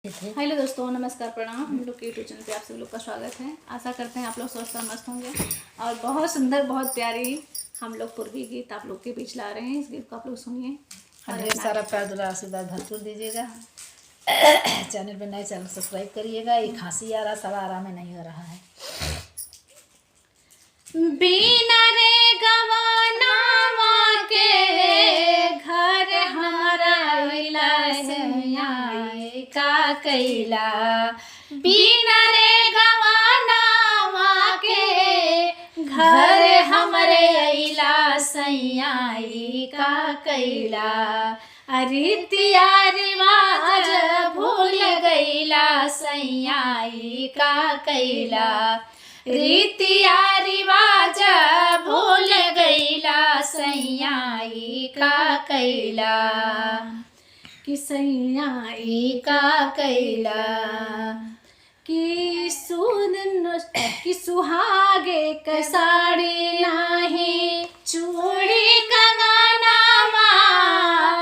Hello दोस्तों, नमस्कार, प्रणाम। हम लोग के यूट्यूब चैनल पे आप सभी लोग का स्वागत है। आशा करते हैं आप लोग स्वस्थ और मस्त होंगे। और बहुत सुंदर, बहुत प्यारी हम लोग पूर्वी गीत आप लोग के बीच ला रहे हैं। इस गीत को आप लोग सुनिए और ढेर सारा प्यार दुलार आशीर्वाद भरपूर दीजिएगा। चैनल पर नए चैनल सब्सक्राइब करिएगा। ये खांसी आ रहा, सारा आराम में नहीं हो रहा है। बिना रे गवाना के घर हमारा का कैला, बिना रे गवाना के घर हमरे अइला सैयाई का कैला। रीतिया रिवाज भूल गईला सैयाई का कैला। रीतिया रिवाज भूल गईला सैयाई का कैला। कि सैयाई का कैला। कि सुहागे क साड़ी नाही चूड़ी कंगनामा।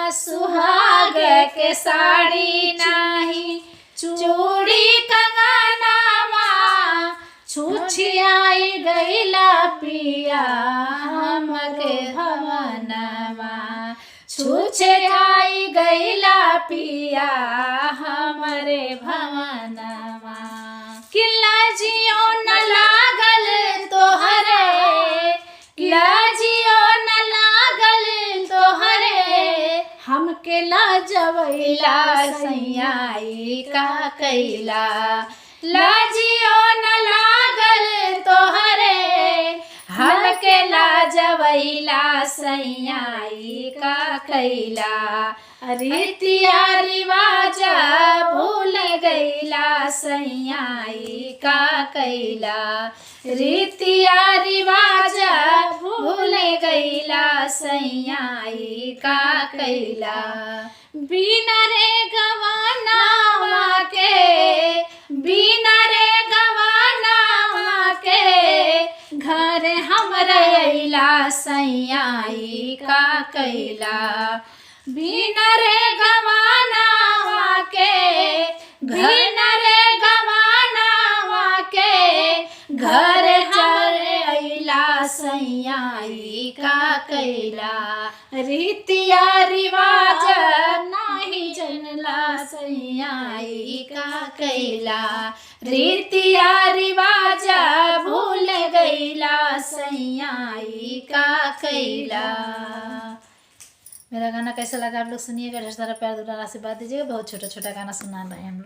सुहाग के साड़ी नाही चूड़ी कंगनामा। छुछियाई गईला पिया हमके भवनमा। छुछियाई गईला पिया हमरे भवनमा। किला जियो न लागल तोहरे, किला जियो न लागल तोहरे। हमके लाजवैला सैयाई का कैला। लाजियो न लागल तोहरे, हमके लाजवैला सैयाई का कैला। रीतिया रिवाज भूल गईला सैयाई का कैला। रीतिया रिवाज भूल गईला सैयाई का कैला। बिना रे गवाना के, बिना रे गवाना के घर हमरे अइला सैयाई का कैला। बिना रे गवाना के, बिना रे गवाना के घर हमरे अइला सैयाई का कैला। रीतिया रिवाज नाही जनला सैयाई का कैला। रीतिया रिवाज भूल गईला सैयाई का कैला। मेरा गाना कैसा लगा आप लोग सुनिएगा। ढेर सारा प्यार दुलार आशीर्वाद दीजिएगा। बहुत छोटा छोटा गाना सुना रहे हैं हम लोग।